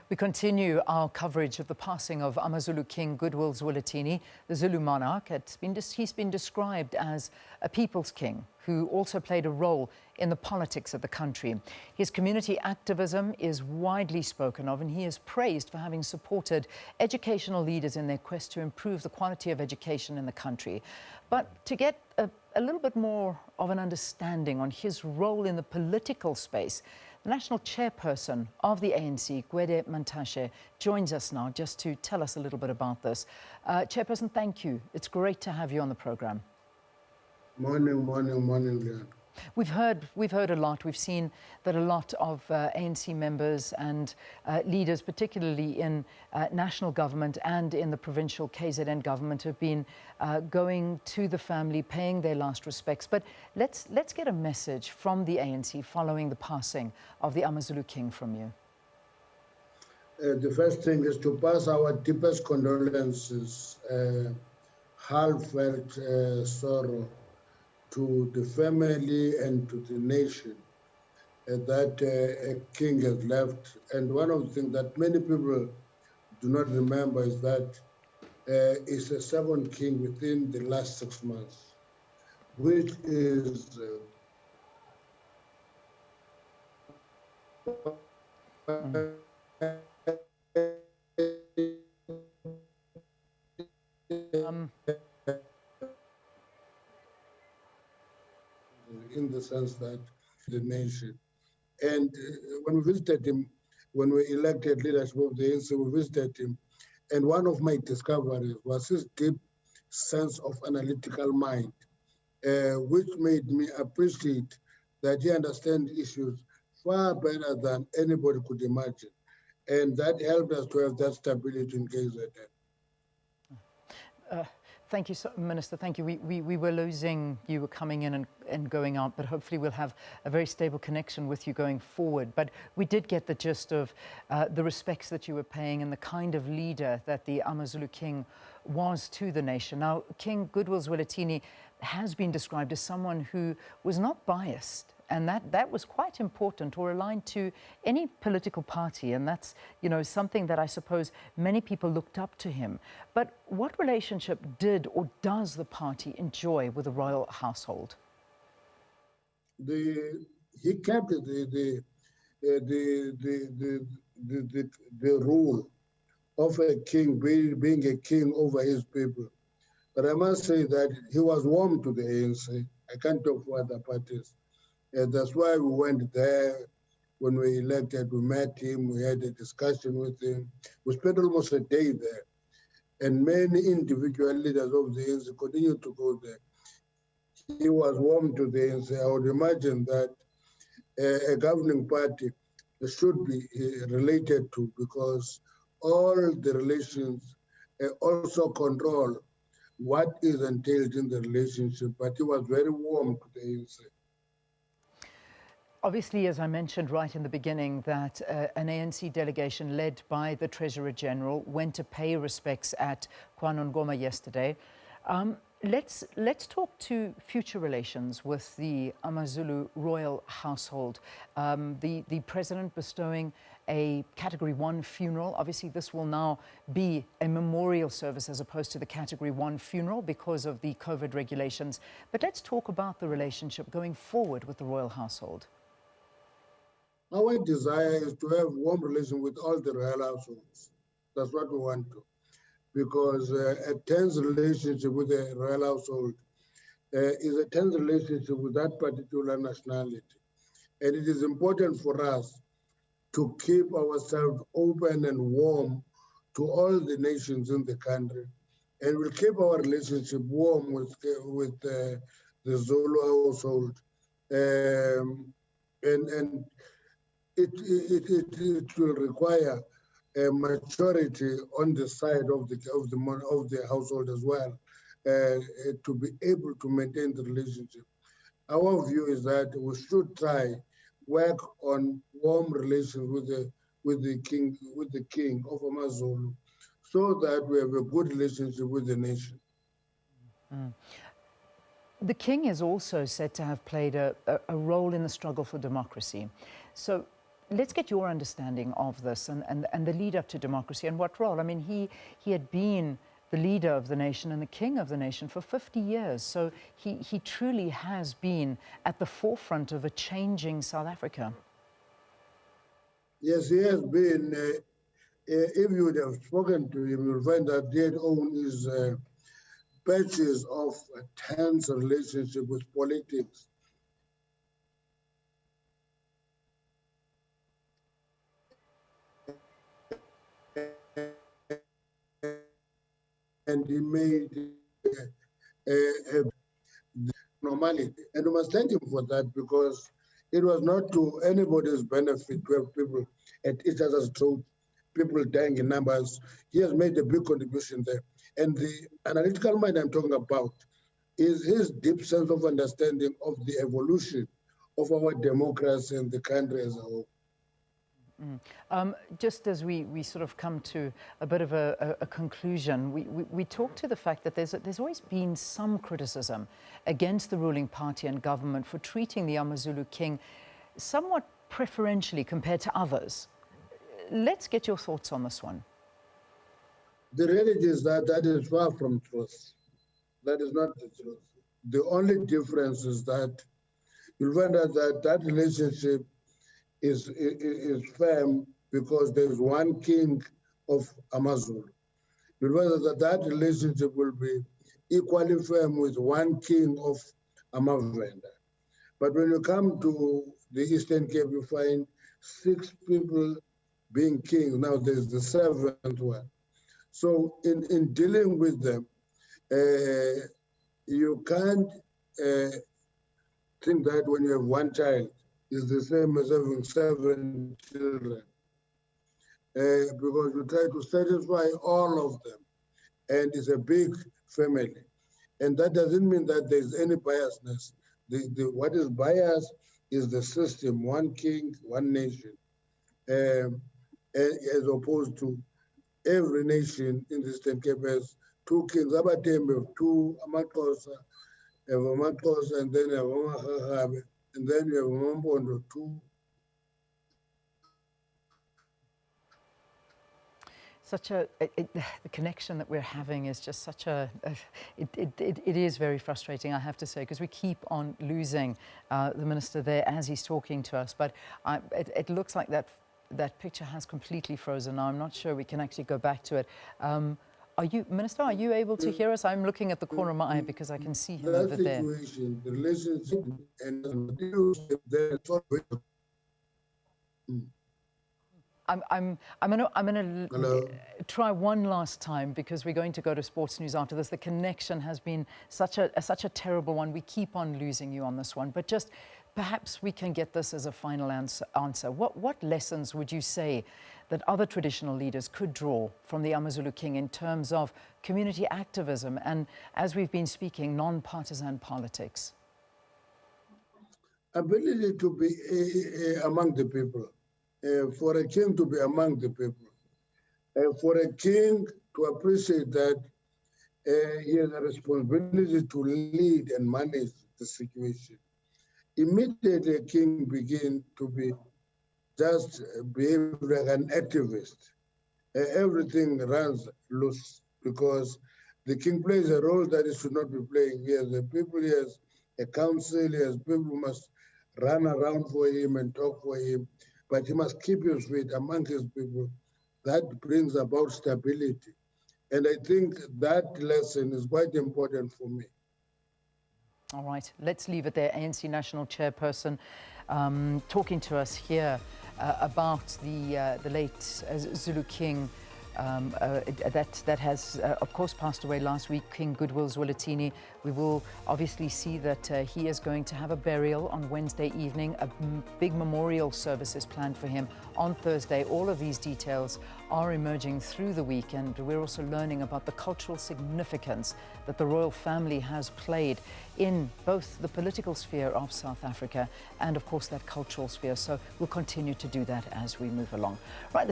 We continue our coverage of the passing of AmaZulu King Goodwill Zwelithini, the Zulu Monarch. He's been described as a people's king who also played a role in the politics of the country. His community activism is widely spoken of, and he is praised for having supported educational leaders in their quest to improve the quality of education in the country. But to get a little bit more of an understanding on his role in the political space, the National Chairperson of the ANC, Gwede Mantashe, joins us now just to tell us a little bit about this. Chairperson, thank you. It's great to have you on the program. Morning, Leon. We've heard a lot. We've seen that a lot of ANC members and leaders, particularly in national government and in the provincial KZN government, have been going to the family, paying their last respects. But let's get a message from the ANC following the passing of the AmaZulu King from you. The first thing is to pass our deepest condolences, heartfelt sorrow to the family and to the nation that a king has left. And one of the things that many people do not remember is that it's a second king within the last 6 months, which is in the sense that the nation. And when we visited him, when we elected leadership of the ANC, we visited him. And one of my discoveries was his deep sense of analytical mind, which made me appreciate that he understands issues far better than anybody could imagine. And that helped us to have that stability in KZN. Thank you, Minister. Thank you. We were losing, you were coming in and going out, but hopefully we'll have a very stable connection with you going forward. But we did get the gist of the respects that you were paying and the kind of leader that the AmaZulu King was to the nation. Now, King Goodwill Zwelithini has been described as someone who was not biased, and that was quite important, or aligned to any political party. And that's, you know, something that I suppose many people looked up to him. But what relationship did or does the party enjoy with the royal household? He kept the rule of a king, being a king over his people. But I must say that he was warm to the ANC. I can't talk for other parties. That's why we went there. When we elected, we met him, we had a discussion with him. We spent almost a day there. And many individual leaders of the ANC continued to go there. He was warm to the ANC. I would imagine that a governing party should be related to, because all the relations also control what is entailed in the relationship. But he was very warm to the ANC. Obviously, as I mentioned right in the beginning, that an ANC delegation led by the Treasurer General went to pay respects at KwaNongoma yesterday. Let's talk to future relations with the AmaZulu royal household. The President bestowing a Category 1 funeral. Obviously, this will now be a memorial service as opposed to the Category 1 funeral because of the COVID regulations. But let's talk about the relationship going forward with the royal household. Our desire is to have warm relations with all the royal households. That's what we want to. Because a tense relationship with the royal household is a tense relationship with that particular nationality. And it is important for us to keep ourselves open and warm to all the nations in the country. And we'll keep our relationship warm with the Zulu household. And it will require a maturity on the side of the household as well, to be able to maintain the relationship. Our view is that we should try work on warm relations with the king of AmaZulu, so that we have a good relationship with the nation. The king is also said to have played a role in the struggle for democracy. So let's get your understanding of this and the lead up to democracy and what role. I mean, he had been the leader of the nation and the king of the nation for 50 years. So he truly has been at the forefront of a changing South Africa. Yes, he has been. If you would have spoken to him, you'll find that he had owned his patches of tense relationship with politics. And he made normality. And we must thank him for that, because it was not to anybody's benefit to have people at each other's throat, people dying in numbers. He has made a big contribution there. And the analytical mind I'm talking about is his deep sense of understanding of the evolution of our democracy and the country as a whole. Just as we sort of come to a bit of a conclusion, we talk to the fact that there's always been some criticism against the ruling party and government for treating the AmaZulu King somewhat preferentially compared to others. Let's get your thoughts on this one. The reality is that is far from truth. That is not the truth. The only difference is that you'll find out that relationship is firm because there's one king of AmaZulu. You'll find out that relationship will be equally firm with one king of AmaVenda. But when you come to the Eastern Cape, you find 6 people being kings. Now there's the 7th one. So in dealing with them, you can't think that when you have one child, is the same as having 7 children, because you try to satisfy all of them, and it's a big family. And that doesn't mean that there's any biasness. What is biased is the system, one king, one nation, as opposed to every nation in the Eastern Cape has 2 kings. Abatembe have 2 Amaxhosa, have Amaxhosa, and then have Amahahabe, and then you have Mambondo 2. The connection that we're having is just such it is very frustrating, I have to say, because we keep on losing the minister there as he's talking to us. But it looks like that picture has completely frozen now. I'm not sure we can actually go back to it. Minister, are you able to hear us? I'm looking at the corner of my eye because I can see him over there. The relationship and I'm going to try one last time, because we're going to go to sports news after this. The connection has been such a terrible one. We keep on losing you on this one, but just perhaps we can get this as a final answer. What lessons would you say that other traditional leaders could draw from the AmaZulu King in terms of community activism and, as we've been speaking, non-partisan politics? Ability to be among the people. For a king to be among the people, for a king to appreciate that he has a responsibility to lead and manage the situation. Immediately a king begins to be just behave like an activist. Everything runs loose because the king plays a role that he should not be playing. He has the people, he has a council, he has people who must run around for him and talk for him. But he must keep his feet among his people. That brings about stability. And I think that lesson is quite important for me. All right, let's leave it there. ANC National Chairperson talking to us here about the late Zulu King that has, of course, passed away last week, King Goodwill Zwelithini. We will obviously see that he is going to have a burial on Wednesday evening. A big memorial service is planned for him on Thursday. All of these details are emerging through the week, and we're also learning about the cultural significance that the royal family has played in both the political sphere of South Africa and, of course, that cultural sphere. So we'll continue to do that as we move along. Right.